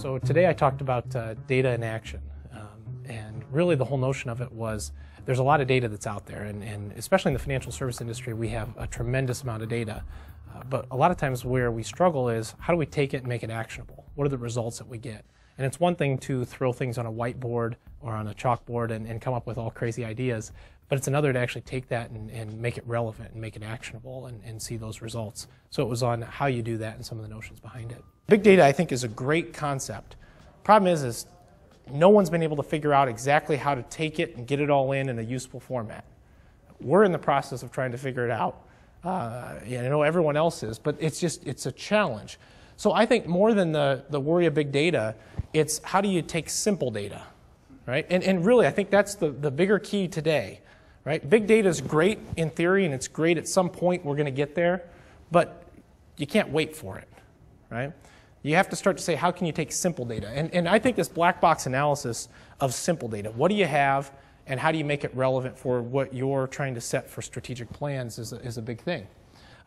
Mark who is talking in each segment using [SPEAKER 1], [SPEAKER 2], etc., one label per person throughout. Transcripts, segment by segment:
[SPEAKER 1] So today I talked about data in action, and really the whole notion of it was there's a lot of data that's out there, and especially in the financial service industry we have a tremendous amount of data, but a lot of times where we struggle is how do we take it and make it actionable? What are the results that we get? And it's one thing to throw things on a whiteboard or on a chalkboard and come up with all crazy ideas, but it's another to actually take that and make it relevant and make it actionable and see those results. So it was on how you do that and some of the notions behind it. Big data, I think, is a great concept. Problem is no one's been able to figure out exactly how to take it and get it all in a useful format. We're in the process of trying to figure it out. I know everyone else is, but it's a challenge. So I think more than the worry of big data, it's how do you take simple data, right? And really, I think that's the bigger key today, right? Big data is great in theory, and it's great at some point we're going to get there, but you can't wait for it, right? You have to start to say, how can you take simple data? And I think this black box analysis of simple data, what do you have, and how do you make it relevant for what you're trying to set for strategic plans is a big thing.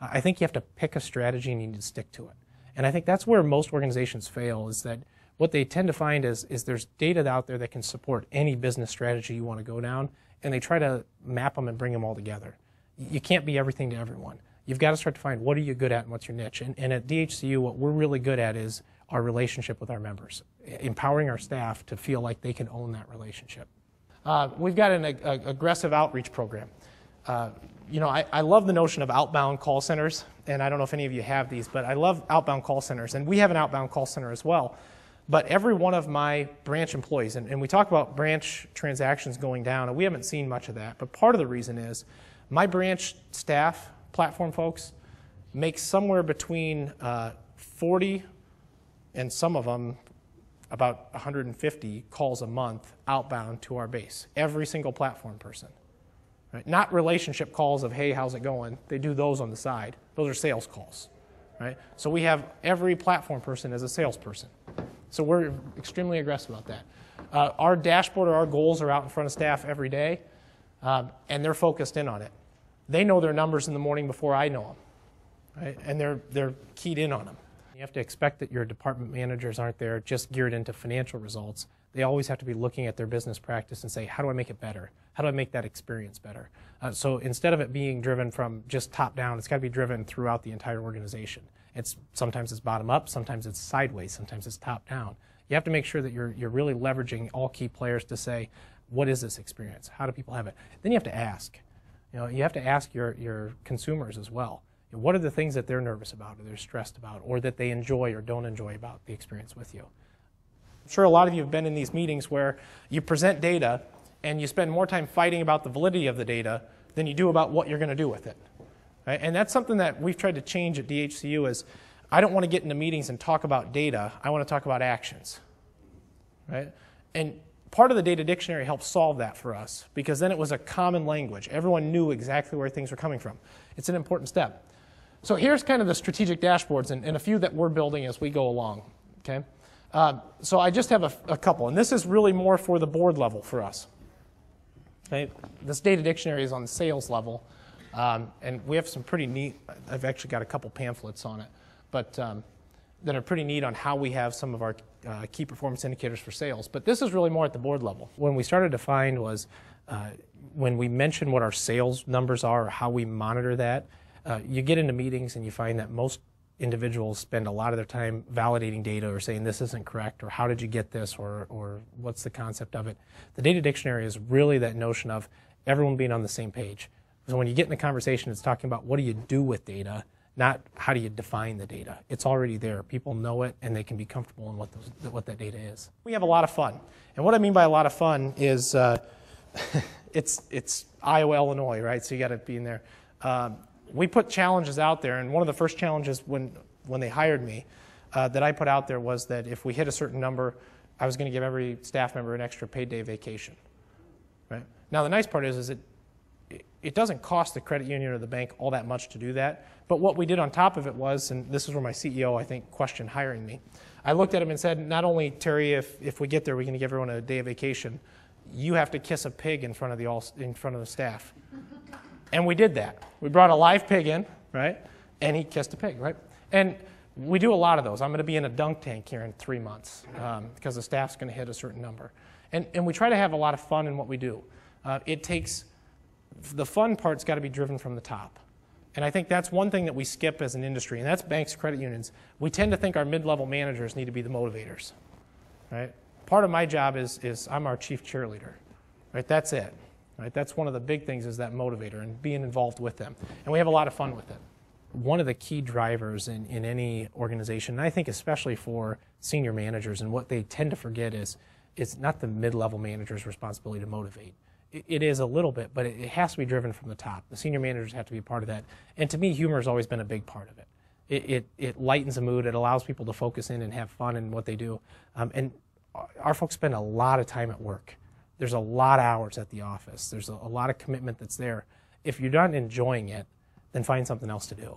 [SPEAKER 1] I think you have to pick a strategy and you need to stick to it. And I think that's where most organizations fail, is that what they tend to find is there's data out there that can support any business strategy you want to go down, and they try to map them and bring them all together. You can't be everything to everyone. You've got to start to find what are you good at and what's your niche. And at DCHU, what we're really good at is our relationship with our members, empowering our staff to feel like they can own that relationship. We've got an aggressive outreach program. You know, I love the notion of outbound call centers, and I don't know if any of you have these, but I love outbound call centers, and we have an outbound call center as well. But every one of my branch employees, and we talk about branch transactions going down, and we haven't seen much of that, but part of the reason is my branch staff, platform folks, make somewhere between 40 and some of them about 150 calls a month outbound to our base, every single platform person. Right? Not relationship calls of, hey, how's it going? They do those on the side. Those are sales calls. Right? So we have every platform person as a salesperson. So we're extremely aggressive about that. Our dashboard or our goals are out in front of staff every day, and they're focused in on it. They know their numbers in the morning before I know them, right? And they're keyed in on them. You have to expect that your department managers aren't there just geared into financial results. They always have to be looking at their business practice and say, how do I make it better? How do I make that experience better? So instead of it being driven from just top down, it's got to be driven throughout the entire organization. Sometimes it's bottom up, sometimes it's sideways, sometimes it's top down. You have to make sure that you're really leveraging all key players to say, what is this experience? How do people have it? Then you have to ask. You know, you have to ask your consumers as well. What are the things that they're nervous about or they're stressed about or that they enjoy or don't enjoy about the experience with you? I'm sure a lot of you have been in these meetings where you present data and you spend more time fighting about the validity of the data than you do about what you're going to do with it. Right? And that's something that we've tried to change at DCHU is I don't want to get into meetings and talk about data. I want to talk about actions. Right? And part of the data dictionary helped solve that for us because then it was a common language. Everyone knew exactly where things were coming from. It's an important step. So here's kind of the strategic dashboards and a few that we're building as we go along. Okay? So I just have a couple, and this is really more for the board level for us. Okay? This data dictionary is on the sales level, and we have some pretty neat, I've actually got a couple pamphlets on it, but that are pretty neat on how we have some of our key performance indicators for sales. But this is really more at the board level. When we started to find was when we mention what our sales numbers are or how we monitor that, you get into meetings and you find that most individuals spend a lot of their time validating data or saying this isn't correct or how did you get this or what's the concept of it. The data dictionary is really that notion of everyone being on the same page. So when you get in the conversation, it's talking about what do you do with data, not how do you define the data. It's already there. People know it and they can be comfortable in what that data is. We have a lot of fun. And what I mean by a lot of fun is it's Iowa, Illinois, right? So you got to be in there. We put challenges out there, and one of the first challenges when they hired me that I put out there was that if we hit a certain number, I was going to give every staff member an extra paid day vacation. Right? Now the nice part is it doesn't cost the credit union or the bank all that much to do that, but what we did on top of it was, and this is where my CEO I think questioned hiring me, I looked at him and said, not only Terry, if we get there, we're going to give everyone a day of vacation, you have to kiss a pig in front of the staff. And we did that. We brought a live pig in, right? And he kissed a pig, right? And We do a lot of those. I'm going to be in a dunk tank here in 3 months because the staff's going to hit a certain number. And we try to have a lot of fun in what we do. The fun part's got to be driven from the top. And I think that's one thing that we skip as an industry, and that's banks, credit unions. We tend to think our mid-level managers need to be the motivators, right? Part of my job is I'm our chief cheerleader, right? That's it, right? That's one of the big things is that motivator and being involved with them. And we have a lot of fun with it. One of the key drivers in any organization, and I think especially for senior managers, and what they tend to forget is it's not the mid-level manager's responsibility to motivate. It is a little bit, but it has to be driven from the top. The senior managers have to be a part of that. And to me, humor has always been a big part of it. It lightens the mood. It allows people to focus in and have fun in what they do. And our folks spend a lot of time at work. There's a lot of hours at the office. There's a lot of commitment that's there. If you're not enjoying it, then find something else to do.